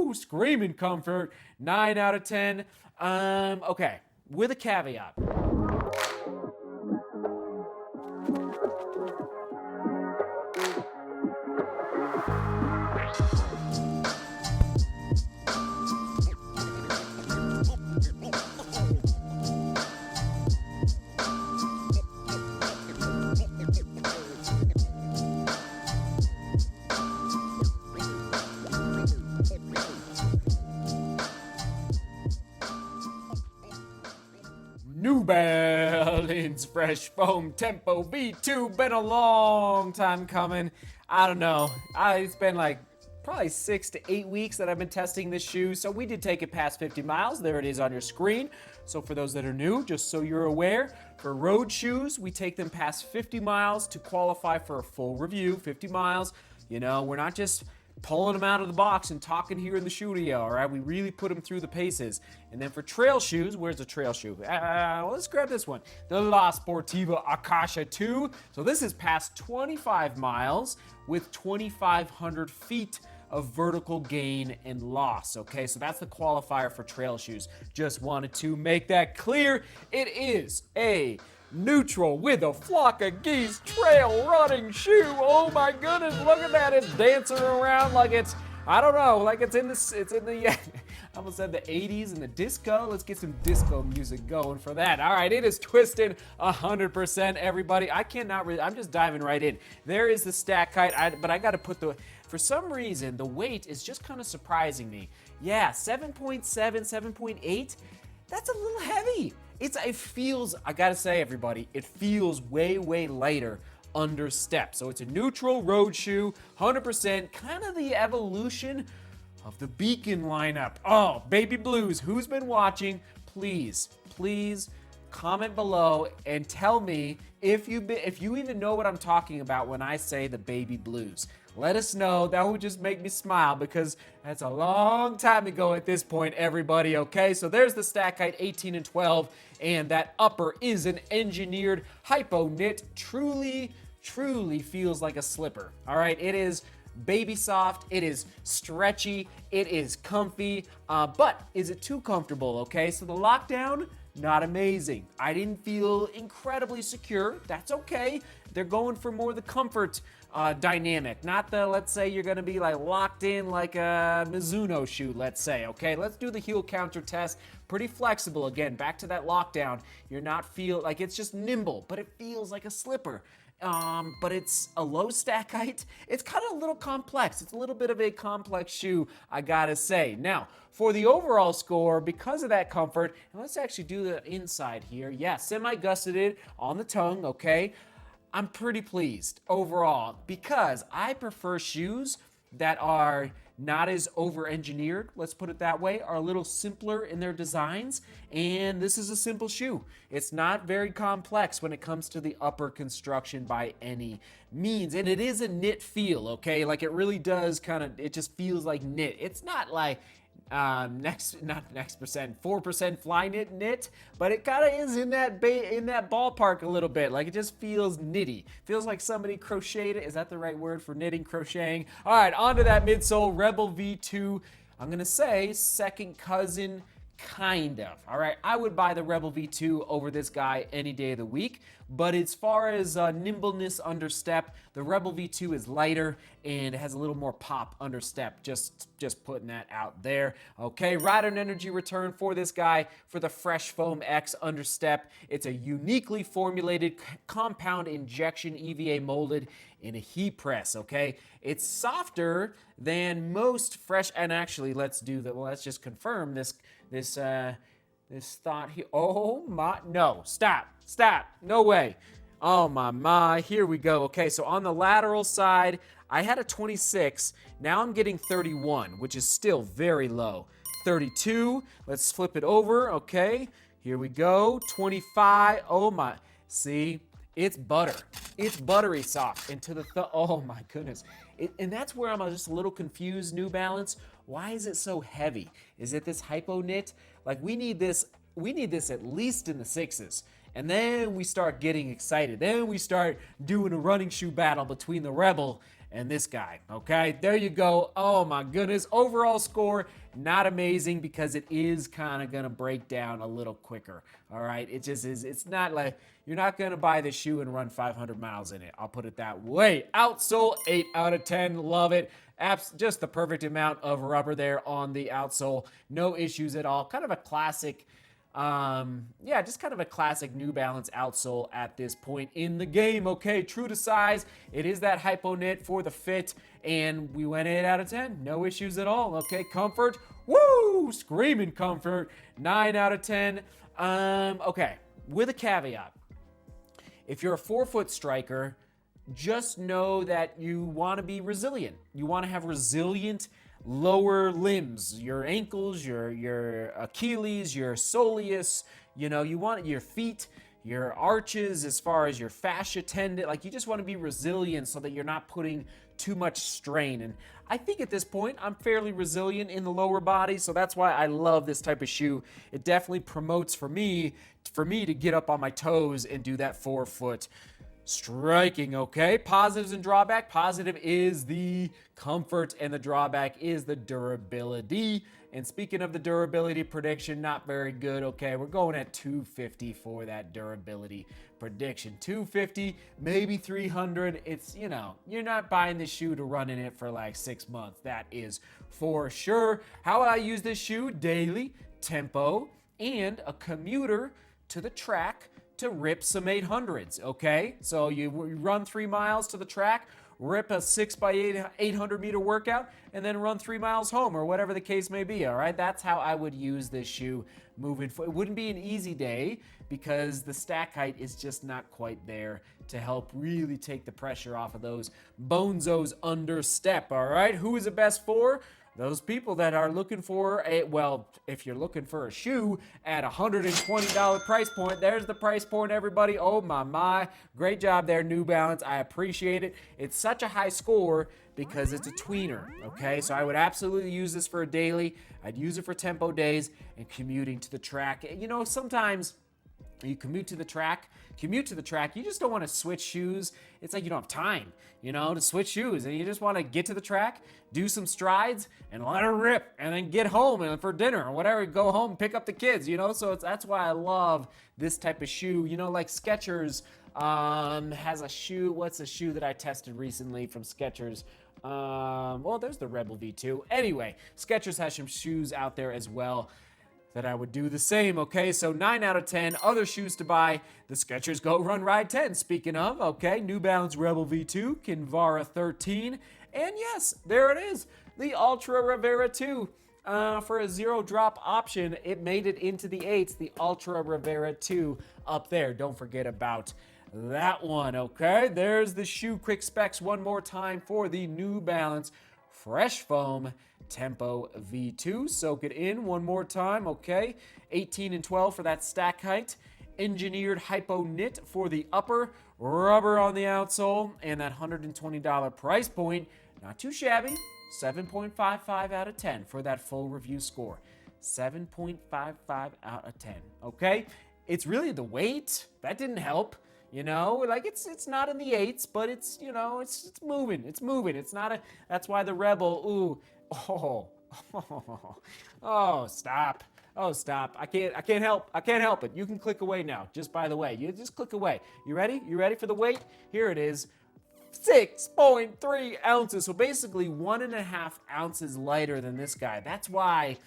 Woo! Screaming comfort. 9 out of 10. Okay, with a caveat. New Balance Fresh Foam Tempo V2. Been a long time coming. I don't know. It's been like probably 6 to 8 weeks that I've been testing this shoe. So we did take it past 50 miles. There it is on your screen. So for those that are new, just so you're aware, for road shoes, we take them past 50 miles to qualify for a full review. 50 miles. You know, we're not just pulling them out of the box and talking here in the studio, all right? We really put them through the paces. And then for trail shoes, where's the trail shoe? Let's grab this one. The La Sportiva Akasha 2. So this is past 25 miles with 2,500 feet of vertical gain and loss, okay? So that's the qualifier for trail shoes. Just wanted to make that clear. It is a neutral with a flock of geese trail running shoe. Oh my goodness, look at that. It's dancing around like it's, I don't know, like it's in the I almost said the 80s and the disco. Let's get some disco music going for that. All right, it is twisted 100%, everybody. I cannot really, I'm just diving right in. There is the stack height, but I got to put for some reason, the weight is just kind of surprising me. Yeah, 7.7, 7.8, that's a little heavy. It feels, I gotta say, everybody, it feels way, way lighter under step. So it's a neutral road shoe, 100%, kind of the evolution of the Beacon lineup. Oh, baby blues, who's been watching? Please, please comment below and tell me if you even know what I'm talking about when I say the baby blues. Let us know. That would just make me smile because that's a long time ago at this point, everybody, okay? So there's the stack height, 18 and 12, and that upper is an engineered hypo knit. Truly, truly feels like a slipper, all right? It is baby soft, it is stretchy, it is comfy, but is it too comfortable, okay? So the lockdown, not amazing. I didn't feel incredibly secure. That's okay. They're going for more the comfort dynamic, not the, let's say you're gonna be like locked in like a Mizuno shoe, let's say, okay? Let's do the heel counter test. Pretty flexible, again, back to that lockdown. You're not feel like it's just nimble, but it feels like a slipper. But it's a low stack height. It's kind of a little complex. It's a little bit of a complex shoe, I gotta say. Now, for the overall score, because of that comfort, and let's actually do the inside here. Yeah, semi-gusseted on the tongue, okay? I'm pretty pleased overall because I prefer shoes that are not as over-engineered, let's put it that way, are a little simpler in their designs, and this is a simple shoe. It's not very complex when it comes to the upper construction by any means, and it is a knit feel, okay? Like it really does it just feels like knit. It's not like 4% fly knit, but it kind of is in that ballpark a little bit. Like it just feels knitty. Feels like somebody crocheted. Is that the right word for knitting, crocheting? All right, onto that midsole Rebel V2. I'm gonna say second cousin, kind of. All right, I would buy the Rebel V2 over this guy any day of the week, but as far as nimbleness under step, the Rebel V2 is lighter and it has a little more pop under step. Just putting that out there. Okay, ride and energy return for this guy for the Fresh Foam X under step. It's a uniquely formulated compound injection EVA molded in a heat press, okay? It's softer than most fresh, and actually let's just confirm this thought here. Oh my, no, stop, no way. Oh my, here we go. Okay, so on the lateral side, I had a 26, now I'm getting 31, which is still very low. 32, let's flip it over, okay, here we go, 25, oh my, see, it's butter. It's buttery soft, and to the oh my goodness. And that's where I'm just a little confused, New Balance. Why is it so heavy? Is it this hypo knit? Like we need this at least in the 6s. And then we start getting excited. Then we start doing a running shoe battle between the Rebel and this guy. Okay, there you go. Oh my goodness. Overall score, not amazing because it is kind of going to break down a little quicker. All right, it just is. It's not like you're not going to buy the shoe and run 500 miles in it. I'll put it that way. Outsole, 8 out of 10. Love it. Just the perfect amount of rubber there on the outsole. No issues at all. Kind of a classic, just kind of a classic New Balance outsole at this point in the game. Okay, true to size. It is that hypo knit for the fit, and we went 8 out of 10. No issues at all. Okay, comfort. Woo! Screaming comfort. 9 out of 10. Okay, with a caveat. If you're a 4-foot striker, just know that you want to be resilient. You want to have resilient lower limbs, your ankles, your Achilles, your soleus, you want your feet, your arches, as far as your fascia tendon, like you just want to be resilient so that you're not putting too much strain. And I think at this point, I'm fairly resilient in the lower body, so that's why I love this type of shoe. It definitely promotes for me to get up on my toes and do that 4-foot striking. Okay, positives and drawback. Positive is the comfort and the drawback is the durability. And speaking of the durability prediction, not very good. Okay, we're going at 250 for that durability prediction. 250, maybe 300. It's, you're not buying this shoe to run in it for like 6 months. That is for sure. How I use this shoe? Daily, tempo, and a commuter to the track to rip some 800s, okay? So you run 3 miles to the track, rip a 6x8 800 meter workout, and then run 3 miles home, or whatever the case may be, all right? That's how I would use this shoe moving forward. It wouldn't be an easy day because the stack height is just not quite there to help really take the pressure off of those bonzos under step, all right? Who is it best for? Those people that are looking for if you're looking for a shoe at $120 price point, there's the price point, everybody. Oh my. Great job there, New Balance. I appreciate it. It's such a high score because it's a tweener, okay? So I would absolutely use this for a daily. I'd use it for tempo days and commuting to the track. Sometimes you commute to the track, you just don't want to switch shoes. It's like you don't have time, to switch shoes, and you just want to get to the track, do some strides, and let her rip, and then get home and for dinner or whatever, go home and pick up the kids, so that's why I love this type of shoe. Like Skechers has a shoe. What's a shoe that I tested recently from Skechers? There's the Rebel V2. Anyway, Skechers has some shoes out there as well that I would do the same, okay? So 9 out of 10. Other shoes to buy, the Skechers Go Run Ride 10. Speaking of, okay, New Balance Rebel V2, Kinvara 13, and yes, there it is, the Ultra Rivera 2. For a 0 drop option, it made it into the 8s, the Ultra Rivera 2 up there. Don't forget about that one, okay? There's the shoe quick specs one more time for the New Balance Fresh Foam Tempo V2. Soak it in one more time, okay? 18 and 12 for that stack height. Engineered hypo knit for the upper, rubber on the outsole, and that $120 price point. Not too shabby. 7.55 out of 10 for that full review score. 7.55 out of 10, okay? It's really the weight. That didn't help. It's not in the 8s, but it's moving. It's moving. It's not that's why the Rebel, stop. Oh, stop. I can't help it. You can click away now, just by the way. You just click away. You ready? You ready for the weight? Here it is. 6.3 ounces. So basically 1.5 ounces lighter than this guy. That's why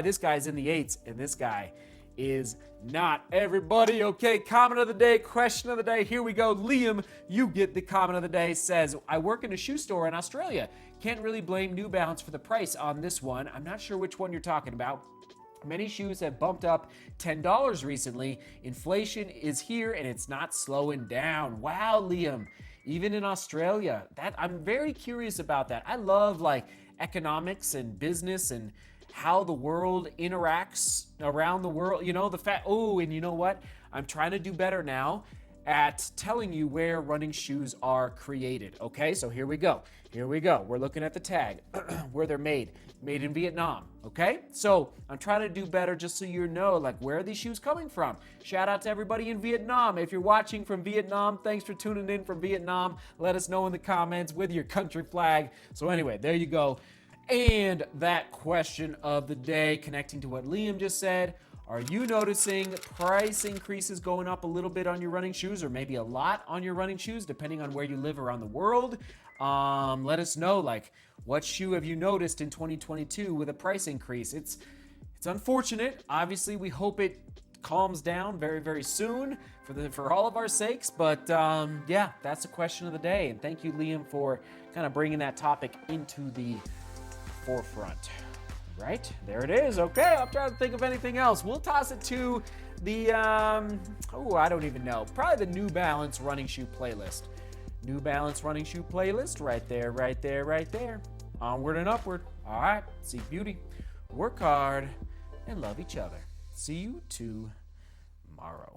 this guy's in the 8s and this guy is not. Everybody, okay, comment of the day, question of the day. Here we go. Liam, you get the comment of the day. Says, I work in a shoe store in Australia. Can't really blame New Balance for the price on this one. I'm not sure which one you're talking about. Many shoes have bumped up $10 recently. Inflation is here and it's not slowing down. Wow, Liam, even in Australia. I'm very curious about that. I love economics and business and how the world interacts around the world. And you know what? I'm trying to do better now at telling you where running shoes are created. Okay, so here we go. Here we go. We're looking at the tag where they're made. Made in Vietnam, okay? So I'm trying to do better just so you know, like, where are these shoes coming from? Shout out to everybody in Vietnam. If you're watching from Vietnam, thanks for tuning in from Vietnam. Let us know in the comments with your country flag. So anyway, there you go. And that question of the day, connecting to what Liam just said, are you noticing price increases going up a little bit on your running shoes, or maybe a lot on your running shoes, depending on where you live around the world? Let us know, like, what shoe have you noticed in 2022 with a price increase? It's unfortunate. Obviously, we hope it calms down very, very soon for all of our sakes. But yeah, that's the question of the day. And thank you, Liam, for kind of bringing that topic into the forefront. Right, there it is. Okay, I'm trying to think of anything else. We'll toss it to the, I don't even know. Probably the New Balance running shoe playlist. New Balance running shoe playlist, right there, right there, right there. Onward and upward. All right, seek beauty, work hard, and love each other. See you tomorrow.